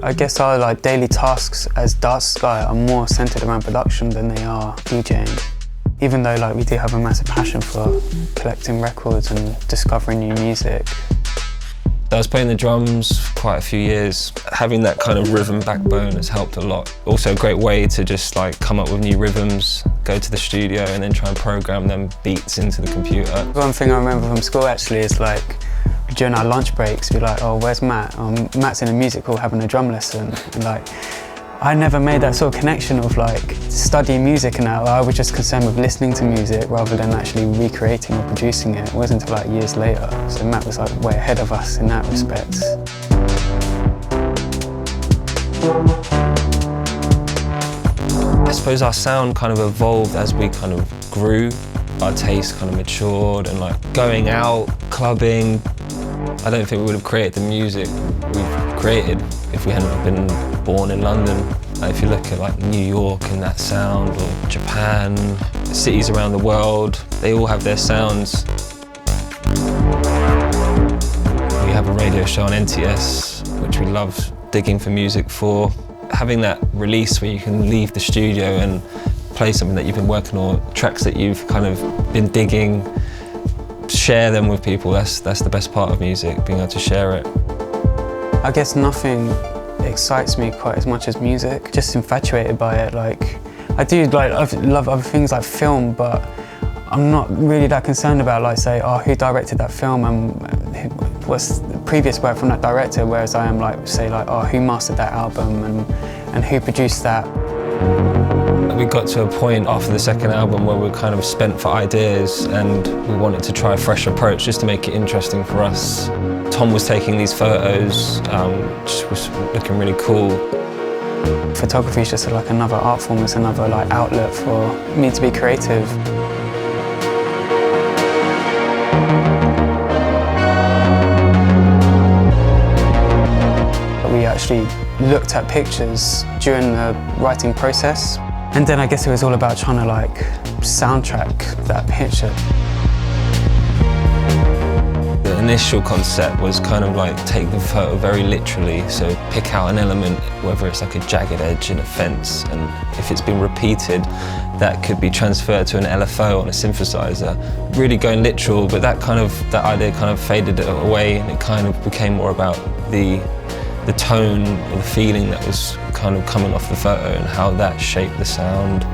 I guess our like daily tasks as Darts Sky are more centred around production than they are DJing. Even though like we do have a massive passion for collecting records and discovering new music. I was playing the drums for quite a few years. Having that kind of rhythm backbone has helped a lot. Also a great way to just like come up with new rhythms, go to the studio and then try and program them beats into the computer. One thing I remember from school actually is like during our lunch breaks, we'd be like, oh, where's Matt? Matt's in a music hall having a drum lesson. And like, I never made that sort of connection of like studying music and that. I was just concerned with listening to music rather than actually recreating or producing it. It wasn't until like years later. So Matt was like way ahead of us in that respect. I suppose our sound kind of evolved as we kind of grew. Our taste kind of matured and like going out, clubbing. I don't think we would have created the music we've created if we hadn't been born in London. If you look at like New York and that sound, or Japan, cities around the world, they all have their sounds. We have a radio show on NTS, which we love digging for music for. Having that release where you can leave the studio and play something that you've been working on, or tracks that you've kind of been digging, share them with people. That's the best part of music, being able to share it. I guess nothing excites me quite as much as music. Just infatuated by it. Like, I do like, I love other things like film, but I'm not really that concerned about like say, oh, who directed that film and what's the previous work from that director, whereas I am like, say like, oh, who mastered that album and who produced that. We got to a point after the second album where we were kind of spent for ideas and we wanted to try a fresh approach just to make it interesting for us. Tom was taking these photos, which was looking really cool. Photography is just like another art form, it's another like outlet for me to be creative. We actually looked at pictures during the writing process. And then I guess it was all about trying to like soundtrack that picture. The initial concept was kind of like take the photo very literally, so pick out an element, whether it's like a jagged edge in a fence, and if it's been repeated, that could be transferred to an LFO on a synthesizer. Really going literal, but that idea kind of faded away and it kind of became more about the tone or the feeling that was kind of coming off the photo and how that shaped the sound.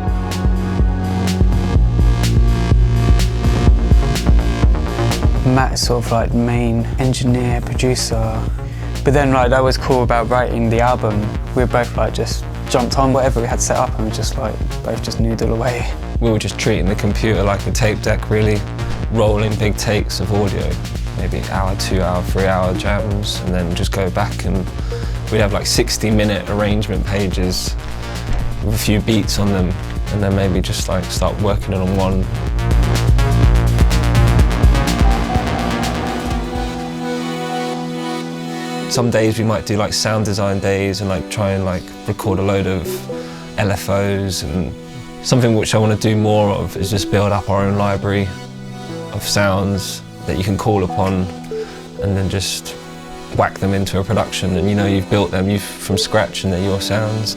Matt is sort of like the main engineer, producer, but then like that was cool about writing the album. We were both like just jumped on whatever we had set up and just like both just noodled away. We were just treating the computer like a tape deck really, rolling big takes of audio. Maybe hour, 2 hour, 3 hour jams, and then just go back and we'd have like 60-minute arrangement pages with a few beats on them, and then maybe just like start working on one. Some days we might do like sound design days and like try and like record a load of LFOs, and something which I want to do more of is just build up our own library of sounds that you can call upon and then just whack them into a production, and you know you've built them from scratch and they're your sounds.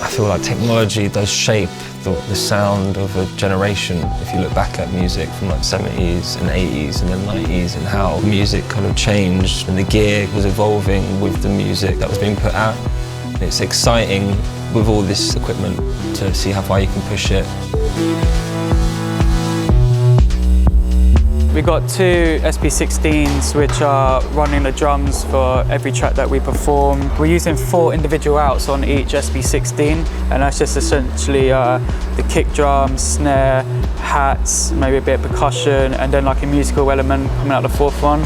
I feel like technology does shape the sound of a generation. If you look back at music from like 70s and 80s and then 90s and how music kind of changed and the gear was evolving with the music that was being put out. It's exciting with all this equipment to see how far you can push it. We've got two SP16s which are running the drums for every track that we perform. We're using 4 individual outs on each SP16, and that's just essentially the kick drum, snare, hats, maybe a bit of percussion, and then like a musical element coming out the 4th one.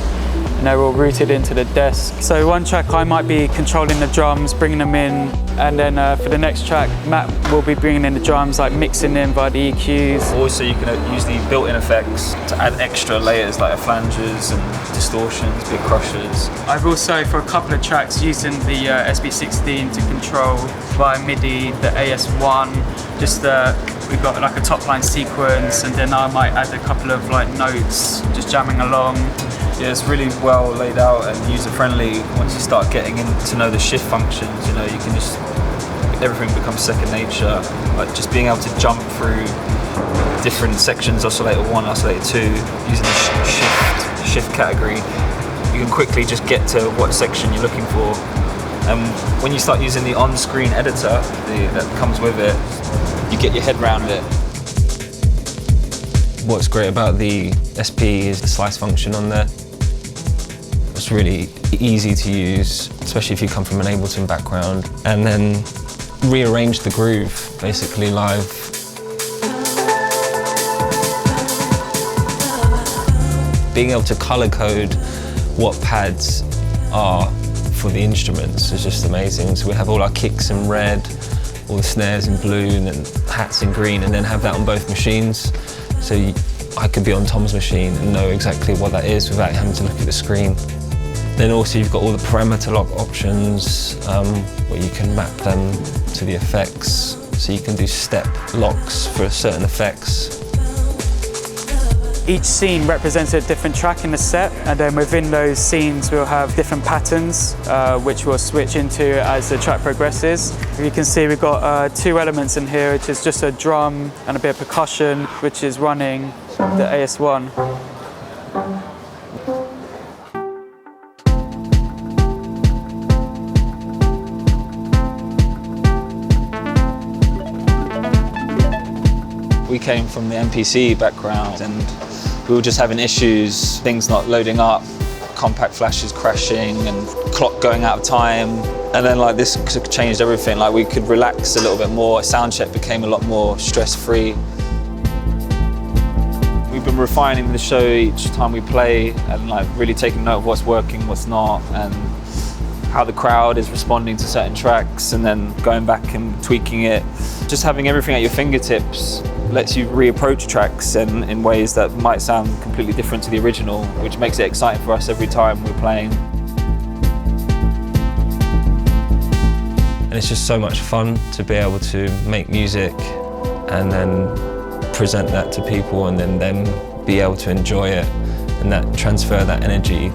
And they're all routed into the desk. So one track I might be controlling the drums, bringing them in, and then for the next track, Matt will be bringing in the drums, like mixing them via the EQs. Also, you can use the built-in effects to add extra layers like flanges and distortions, big crushers. I've also, for a couple of tracks, using the SP16 to control via MIDI the AS1. Just we've got like a top line sequence, and then I might add a couple of like notes, just jamming along. Yeah, it's really well laid out and user-friendly. Once you start getting in to know the shift functions, you know, you can just, everything becomes second nature. Like just being able to jump through different sections, oscillator 1, oscillator 2, using the shift category, you can quickly just get to what section you're looking for. And when you start using the on-screen editor that comes with it, you get your head around it. What's great about the SP is the slice function on there. It's really easy to use, especially if you come from an Ableton background, and then rearrange the groove basically live. Being able to color code what pads are for the instruments is just amazing. So we have all our kicks in red, all the snares in blue, and then hats in green, and then have that on both machines. So I could be on Tom's machine and know exactly what that is without having to look at the screen. Then also you've got all the parameter lock options where you can map them to the effects. So you can do step locks for certain effects. Each scene represents a different track in the set, and then within those scenes we'll have different patterns which we'll switch into as the track progresses. You can see we've got 2 elements in here, which is just a drum and a bit of percussion, which is running the AS1. We came from the MPC background and we were just having issues, things not loading up, compact flashes crashing and clock going out of time. And then like this changed everything. Like we could relax a little bit more. Soundcheck became a lot more stress-free. We've been refining the show each time we play and like really taking note of what's working, what's not, and how the crowd is responding to certain tracks, and then going back and tweaking it. Just having everything at your fingertips lets you reapproach tracks in ways that might sound completely different to the original, which makes it exciting for us every time we're playing. And it's just so much fun to be able to make music and then present that to people and then them be able to enjoy it, and that transfer that energy